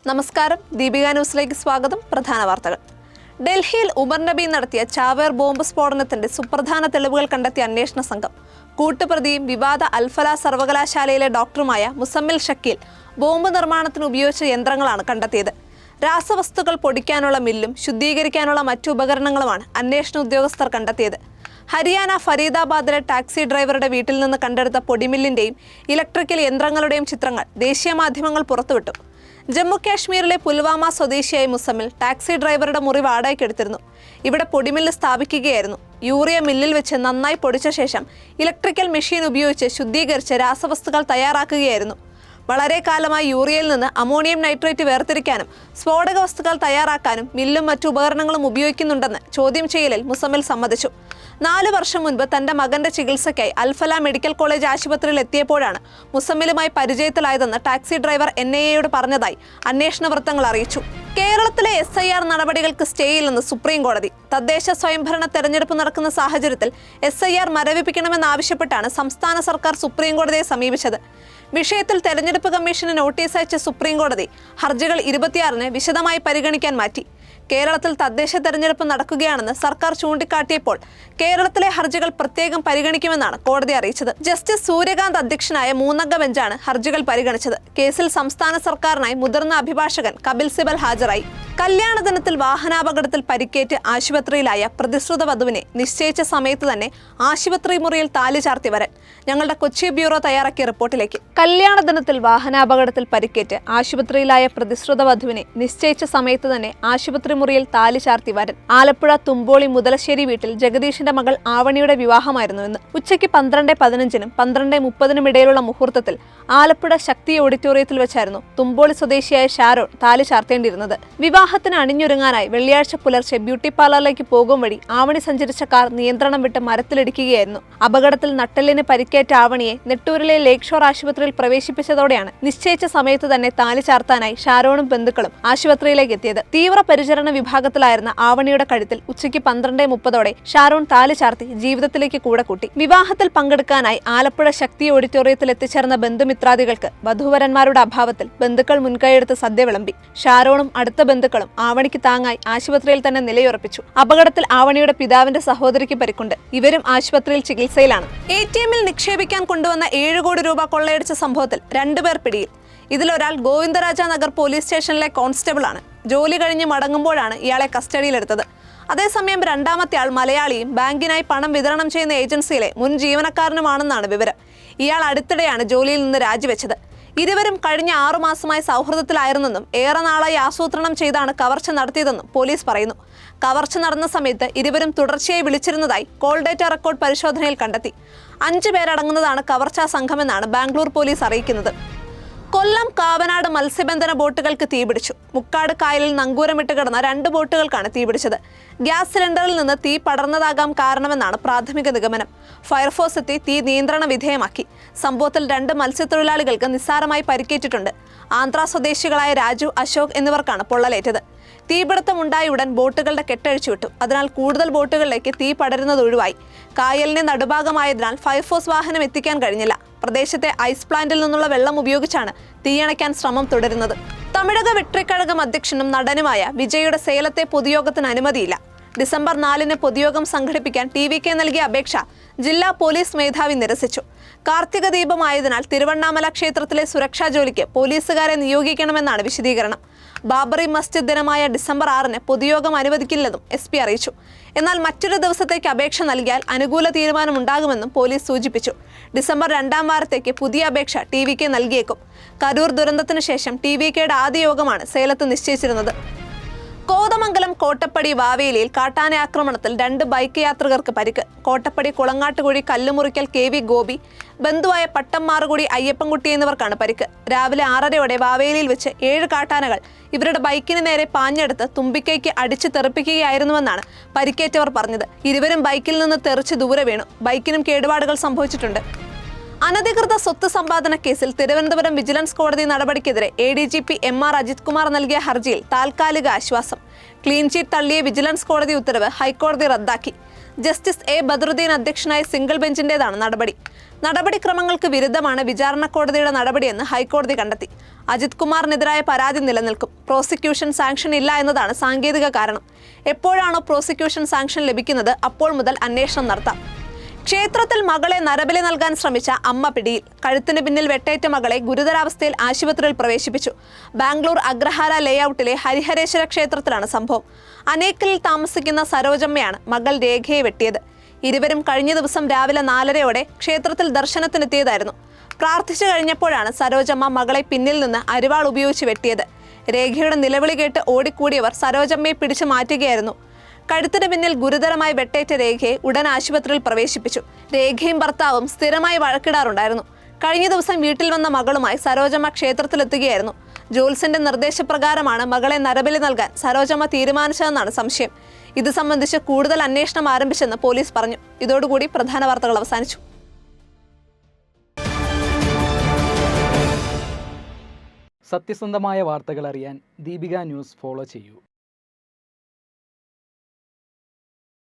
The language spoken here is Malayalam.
നമസ്കാരം, ദീപിക ന്യൂസിലേക്ക് സ്വാഗതം. പ്രധാന വാർത്തകൾ. ഡൽഹിയിൽ ഉമർ നബി നടത്തിയ ചാവേർ ബോംബ് സ്ഫോടനത്തിന്റെ സുപ്രധാന തെളിവുകൾ കണ്ടെത്തിയ അന്വേഷണ സംഘം കൂട്ടുപ്രതിയും വിവാദ അൽഫല സർവകലാശാലയിലെ ഡോക്ടറുമായ മുസമ്മിൽ ഷക്കീൽ ബോംബ് നിർമ്മാണത്തിന് ഉപയോഗിച്ച യന്ത്രങ്ങളാണ് കണ്ടെത്തിയത്. രാസവസ്തുക്കൾ പൊടിക്കാനുള്ള മില്ലും ശുദ്ധീകരിക്കാനുള്ള മറ്റു ഉപകരണങ്ങളുമാണ് അന്വേഷണ ഉദ്യോഗസ്ഥർ കണ്ടെത്തിയത്. ഹരിയാന ഫരീദാബാദിലെ ടാക്സി ഡ്രൈവറുടെ വീട്ടിൽ നിന്ന് കണ്ടെടുത്ത പൊടിമില്ലിന്റെയും ഇലക്ട്രിക്കൽ യന്ത്രങ്ങളുടെയും ചിത്രങ്ങൾ ദേശീയ മാധ്യമങ്ങൾ പുറത്തുവിട്ടു. ജമ്മു കാശ്മീരിലെ പുൽവാമ സ്വദേശിയായ മുസമ്മിൽ ടാക്സി ഡ്രൈവറുടെ മുറി വാടകയ്ക്കെടുത്തിരുന്നു. ഇവിടെ പൊടിമില്ല് സ്ഥാപിക്കുകയായിരുന്നു. യൂറിയ മില്ലിൽ വെച്ച് നന്നായി പൊടിച്ച ശേഷം ഇലക്ട്രിക്കൽ മെഷീൻ ഉപയോഗിച്ച് ശുദ്ധീകരിച്ച് രാസവസ്തുക്കൾ തയ്യാറാക്കുകയായിരുന്നു. വളരെ കാലമായി യൂറിയയിൽ നിന്ന് അമോണിയം നൈട്രേറ്റ് വേർതിരിക്കാനും സ്ഫോടക വസ്തുക്കൾ തയ്യാറാക്കാനും മില്ലും മറ്റു ഉപകരണങ്ങളും ഉപയോഗിക്കുന്നുണ്ടെന്ന് ചോദ്യം ചെയ്യലിൽ മുസമ്മിൽ സമ്മതിച്ചു. 4 വർഷം മുൻപ് തന്റെ മകന്റെ ചികിത്സയ്ക്കായി അൽഫല മെഡിക്കൽ കോളേജ് ആശുപത്രിയിൽ എത്തിയപ്പോഴാണ് മുസമ്മിലുമായി പരിചയത്തിലായതെന്ന് ടാക്സി ഡ്രൈവർ NIA പറഞ്ഞതായി അന്വേഷണ വൃത്തങ്ങൾ അറിയിച്ചു. കേരളത്തിലെ SIR നടപടികൾക്ക് സ്റ്റേയില്ലെന്ന് സുപ്രീം കോടതി. തദ്ദേശ സ്വയംഭരണ തെരഞ്ഞെടുപ്പ് നടക്കുന്ന സാഹചര്യത്തിൽ SIR മരവിപ്പിക്കണമെന്നാവശ്യപ്പെട്ടാണ് സംസ്ഥാന സർക്കാർ സുപ്രീം കോടതിയെ സമീപിച്ചത്. വിഷയത്തിൽ തെരഞ്ഞെടുപ്പ് കമ്മീഷന് നോട്ടീസ് അയച്ച സുപ്രീം കോടതി ഹർജികൾ 26-ന് വിശദമായി പരിഗണിക്കാൻ മാറ്റി. കേരളത്തിൽ തദ്ദേശ തെരഞ്ഞെടുപ്പ് നടക്കുകയാണെന്ന് സർക്കാർ ചൂണ്ടിക്കാട്ടിയപ്പോൾ കേരളത്തിലെ ഹർജികൾ പ്രത്യേകം പരിഗണിക്കുമെന്നാണ് കോടതി അറിയിച്ചത്. ജസ്റ്റിസ് സൂര്യകാന്ത് അധ്യക്ഷനായ 3-അംഗ ബെഞ്ചാണ് ഹർജികൾ പരിഗണിച്ചത്. കേസിൽ സംസ്ഥാന സർക്കാരിനായി മുതിർന്ന അഭിഭാഷകൻ കപിൽ സിബൽ ഹാജരായി. കല്യാണ ദിനത്തിൽ വാഹനാപകടത്തിൽ പരിക്കേറ്റ് ആശുപത്രിയിലായ പ്രതിശ്രുത വധുവിനെ നിശ്ചയിച്ച സമയത്ത് തന്നെ ആശുപത്രി മുറിയിൽ താലി ചാർത്തി വരൻ. ഞങ്ങളുടെ കൊച്ചി ബ്യൂറോ തയ്യാറാക്കിയ റിപ്പോർട്ടിലേക്ക്. കല്യാണ ദിനത്തിൽ വാഹനാപകടത്തിൽ പരിക്കേറ്റ് ആശുപത്രിയിലായ പ്രതിശ്രുത വധുവിനെ നിശ്ചയിച്ച സമയത്ത് തന്നെ ആശുപത്രി മുറിയിൽ താലി ചാർത്തി വരൻ. ആലപ്പുഴ തുമ്പോളി മുതലശ്ശേരി വീട്ടിൽ ജഗദീഷിന്റെ മകൾ ആവണിയുടെ വിവാഹമായിരുന്നു ഇന്ന്. ഉച്ചയ്ക്ക് 12:15-നും 12:30-നും ഇടയിലുള്ള മുഹൂർത്തത്തിൽ ആലപ്പുഴ ശക്തി ഓഡിറ്റോറിയത്തിൽ വെച്ചായിരുന്നു തുമ്പോളി സ്വദേശിയായ ഷാരോൺ താലി ചാർത്തേണ്ടിയിരുന്നത്. വിവാഹത്തിന് അണിഞ്ഞൊരുങ്ങാനായി വെള്ളിയാഴ്ച പുലർച്ചെ ബ്യൂട്ടി പാർലറിലേക്ക് പോകും വഴി ആവണി സഞ്ചരിച്ച കാർ നിയന്ത്രണം വിട്ട് മരത്തിലിടിക്കുകയായിരുന്നു. അപകടത്തിൽ നട്ടെല്ലിന് പരിക്കേറ്റ ആവണിയെ നെട്ടൂരിലെ ലേക്ക് ഷോർ ആശുപത്രിയിൽ പ്രവേശിപ്പിച്ചതോടെയാണ് നിശ്ചയിച്ച സമയത്ത് തന്നെ താലി ചാർത്താനായി ഷാരോണും ബന്ധുക്കളും ആശുപത്രിയിലേക്ക് എത്തിയത്. തീവ്ര പരിചരണ വിഭാഗത്തിലായിരുന്ന ആവണിയുടെ കഴുത്തിൽ ഉച്ചയ്ക്ക് 12:30 ഷാരോൺ താലി ചാർത്തി ജീവിതത്തിലേക്ക് കൂടെ കൂട്ടി. വിവാഹത്തിൽ പങ്കെടുക്കാനായി ആലപ്പുഴ ശക്തി ഓഡിറ്റോറിയത്തിൽ എത്തിച്ചേർന്ന ബന്ധുമിത്രാദികൾക്ക് വധൂവരന്മാരുടെ അഭാവത്തിൽ ബന്ധുക്കൾ മുൻകൈയെടുത്ത് സദ്യ വിളമ്പി. ഷാരോണും അടുത്ത ബന്ധുക്കളും ആവണിക്ക് താങ്ങായി ആശുപത്രിയിൽ തന്നെ നിലയുറപ്പിച്ചു. അപകടത്തിൽ ആവണിയുടെ പിതാവിന്റെ സഹോദരിക്ക് പരിക്കുണ്ട്. ഇവരും ആശുപത്രിയിൽ ചികിത്സയിലാണ്. ATM-ൽ നിക്ഷേപിക്കാൻ കൊണ്ടുവന്ന 7 കോടി രൂപ കൊള്ളയടിച്ച സംഭവത്തിൽ 2 പേർ പിടിയിൽ. ഇതിലൊരാൾ ഗോവിന്ദരാജ നഗർ പോലീസ് സ്റ്റേഷനിലെ കോൺസ്റ്റബിൾ ആണ്. ജോലി കഴിഞ്ഞ് മടങ്ങുമ്പോഴാണ് ഇയാളെ കസ്റ്റഡിയിലെടുത്തത്. അതേസമയം രണ്ടാമത്തെ ആൾ മലയാളിയും ബാങ്കിനായി പണം വിതരണം ചെയ്യുന്ന ഏജൻസിയിലെ മുൻ ജീവനക്കാരനുമാണെന്നാണ് വിവരം. ഇയാൾ അടുത്തിടെയാണ് ജോലിയിൽ നിന്ന് രാജിവെച്ചത്. ഇരുവരും കഴിഞ്ഞ 6 മാസമായി സൗഹൃദത്തിലായിരുന്നെന്നും ഏറെ നാളായി ആസൂത്രണം ചെയ്താണ് കവർച്ച നടത്തിയതെന്നും പോലീസ് പറയുന്നു. കവർച്ച നടന്ന സമയത്ത് ഇരുവരും തുടർച്ചയായി വിളിച്ചിരുന്നതായി കോൾ ഡേറ്റ റെക്കോർഡ് പരിശോധനയിൽ കണ്ടെത്തി. 5 പേരടങ്ങുന്നതാണ് കവർച്ചാ സംഘമെന്നാണ് ബാംഗ്ലൂർ പോലീസ് അറിയിക്കുന്നത്. കൊല്ലം കാവനാട് മത്സ്യബന്ധന ബോട്ടുകൾക്ക് തീപിടിച്ചു. മുക്കാട് കായലിൽ നങ്കൂരമിട്ട് കിടന്ന 2 ബോട്ടുകൾക്കാണ് തീപിടിച്ചത്. ഗ്യാസ് സിലിണ്ടറിൽ നിന്ന് തീ പടർന്നതാകാം കാരണമെന്നാണ് പ്രാഥമിക നിഗമനം. ഫയർഫോഴ്സ് എത്തി തീ നിയന്ത്രണ വിധേയമാക്കി. സംഭവത്തിൽ 2 മത്സ്യത്തൊഴിലാളികൾക്ക് നിസ്സാരമായി പരിക്കേറ്റിട്ടുണ്ട്. ആന്ധ്ര സ്വദേശികളായ രാജു, അശോക് എന്നിവർക്കാണ് പൊള്ളലേറ്റത്. തീപിടുത്തം ഉണ്ടായ ഉടൻ ബോട്ടുകളുടെ കെട്ടഴിച്ചുവിട്ടു. അതിനാൽ കൂടുതൽ ബോട്ടുകളിലേക്ക് തീ പടരുന്നത് ഒഴിവായി. കായലിന്റെ നടുഭാഗമായതിനാൽ ഫയർഫോഴ്സ് വാഹനം എത്തിക്കാൻ കഴിഞ്ഞില്ല. പ്രദേശത്തെ ഐസ് പ്ലാന്റിൽ നിന്നുള്ള വെള്ളം ഉപയോഗിച്ചാണ് തീയണയ്ക്കാൻ ശ്രമം തുടരുന്നത്. തമിഴക വെട്രിക്കഴകം അധ്യക്ഷനും നടനുമായ വിജയുടെ സേലത്തെ പൊതുയോഗത്തിന് അനുമതിയില്ല. ഡിസംബർ 4-ന് പൊതുയോഗം സംഘടിപ്പിക്കാൻ TVK നൽകിയ അപേക്ഷ ജില്ലാ പോലീസ് മേധാവി നിരസിച്ചു. കാർത്തിക ദീപമായതിനാൽ തിരുവണ്ണാമല ക്ഷേത്രത്തിലെ സുരക്ഷാ ജോലിക്ക് പോലീസുകാരെ നിയോഗിക്കണമെന്നാണ് വിശദീകരണം. ബാബറി മസ്ജിദ് ദിനമായ ഡിസംബർ 6-ന് പൊതുയോഗം അനുവദിക്കില്ലെന്നും SP അറിയിച്ചു. എന്നാൽ മറ്റൊരു ദിവസത്തേക്ക് അപേക്ഷ നൽകിയാൽ അനുകൂല തീരുമാനമുണ്ടാകുമെന്നും പോലീസ് സൂചിപ്പിച്ചു. ഡിസംബർ 2-ാം വാരത്തേക്ക് പുതിയ അപേക്ഷ TVK നൽകിയേക്കും. കരൂർ ദുരന്തത്തിന് ശേഷം TVKയുടെ ആദ്യ യോഗമാണ് സേലത്ത് നിശ്ചയിച്ചിരുന്നത്. കോതമംഗലം കോട്ടപ്പടി വാവേലിയിൽ കാട്ടാന ആക്രമണത്തിൽ 2 ബൈക്ക് യാത്രികർക്ക് പരിക്ക്. കോട്ടപ്പടി കുളങ്ങാട്ടുകുഴി കല്ലുമുറിക്കൽ KV ഗോപി, ബന്ധുവായ പട്ടംമാറുകുടി അയ്യപ്പൻകുട്ടി എന്നിവർക്കാണ് പരിക്ക്. രാവിലെ 6:30-ഓടെ വാവേലിയിൽ വെച്ച് 7 കാട്ടാനകൾ ഇവരുടെ ബൈക്കിന് നേരെ പാഞ്ഞെടുത്ത് തുമ്പിക്കൈക്ക് അടിച്ചു തെറിപ്പിക്കുകയായിരുന്നുവെന്നാണ് പരിക്കേറ്റവർ പറഞ്ഞത്. ഇരുവരും ബൈക്കിൽ നിന്ന് തെറിച്ച് ദൂരെ വീണു. ബൈക്കിനും കേടുപാടുകൾ സംഭവിച്ചിട്ടുണ്ട്. അനധികൃത സ്വത്ത് സമ്പാദന കേസിൽ തിരുവനന്തപുരം വിജിലൻസ് കോടതി നടപടിക്കെതിരെ ADGP MR അജിത് കുമാർ നൽകിയ ഹർജിയിൽ താൽക്കാലിക ആശ്വാസം. ക്ലീൻ ചീറ്റ് തള്ളിയ വിജിലൻസ് കോടതി ഉത്തരവ് ഹൈക്കോടതി റദ്ദാക്കി. ജസ്റ്റിസ് A ബദറുദ്ദീൻ അധ്യക്ഷനായ സിംഗിൾ ബെഞ്ചിന്റേതാണ് നടപടി. നടപടിക്രമങ്ങൾക്ക് വിരുദ്ധമാണ് വിചാരണ കോടതിയുടെ നടപടിയെന്ന് ഹൈക്കോടതി കണ്ടെത്തി. അജിത് കുമാറിനെതിരായ പരാതി നിലനിൽക്കും. പ്രോസിക്യൂഷൻ സാങ്ഷൻ ഇല്ല എന്നതാണ് സാങ്കേതിക കാരണം. എപ്പോഴാണോ പ്രോസിക്യൂഷൻ സാങ്ഷൻ ലഭിക്കുന്നത് അപ്പോൾ മുതൽ അന്വേഷണം നടത്താം. ക്ഷേത്രത്തിൽ മകളെ നരബലി നൽകാൻ ശ്രമിച്ച അമ്മ പിടിയിൽ. കഴുത്തിന് പിന്നിൽ വെട്ടേറ്റ മകളെ ഗുരുതരാവസ്ഥയിൽ ആശുപത്രിയിൽ പ്രവേശിപ്പിച്ചു. ബാംഗ്ലൂർ അഗ്രഹാര ലേഔട്ടിലെ ഹരിഹരേശ്വര ക്ഷേത്രത്തിലാണ് സംഭവം. അനേക്കലിൽ താമസിക്കുന്ന സരോജമ്മയാണ് മകൾ രേഖയെ വെട്ടിയത്. ഇരുവരും കഴിഞ്ഞ ദിവസം രാവിലെ 4:30 ക്ഷേത്രത്തിൽ ദർശനത്തിനെത്തിയതായിരുന്നു. പ്രാർത്ഥിച്ചു കഴിഞ്ഞപ്പോഴാണ് സരോജമ്മ മകളെ പിന്നിൽ നിന്ന് അരിവാൾ ഉപയോഗിച്ച് വെട്ടിയത്. രേഖയുടെ നിലവിളി കേട്ട് ഓടിക്കൂടിയവർ സരോജമ്മയെ പിടിച്ചു മാറ്റുകയായിരുന്നു. കഴുത്തിന് പിന്നിൽ ഗുരുതരമായി വെട്ടേറ്റ രേഖയെ ഉടൻ ആശുപത്രിയിൽ പ്രവേശിപ്പിച്ചു. രേഖയും ഭർത്താവും സ്ഥിരമായി വഴക്കിടാറുണ്ടായിരുന്നു. കഴിഞ്ഞ ദിവസം വീട്ടിൽ വന്ന മകളുമായി സരോജമ്മ ക്ഷേത്രത്തിലെത്തുകയായിരുന്നു. ജോത്സ്യന്റെ നിർദ്ദേശപ്രകാരമാണ് മകളെ നരബലി നൽകാൻ സരോജമ്മ തീരുമാനിച്ചതെന്നാണ് സംശയം. ഇത് സംബന്ധിച്ച് കൂടുതൽ അന്വേഷണം ആരംഭിച്ചെന്ന് പോലീസ് പറഞ്ഞു. ഇതോടുകൂടി പ്രധാന വാർത്തകൾ അവസാനിച്ചു. സത്യസന്ധമായ വാർത്തകൾ അറിയാൻ ദീപിക ന്യൂസ് ഫോളോ ചെയ്യൂ.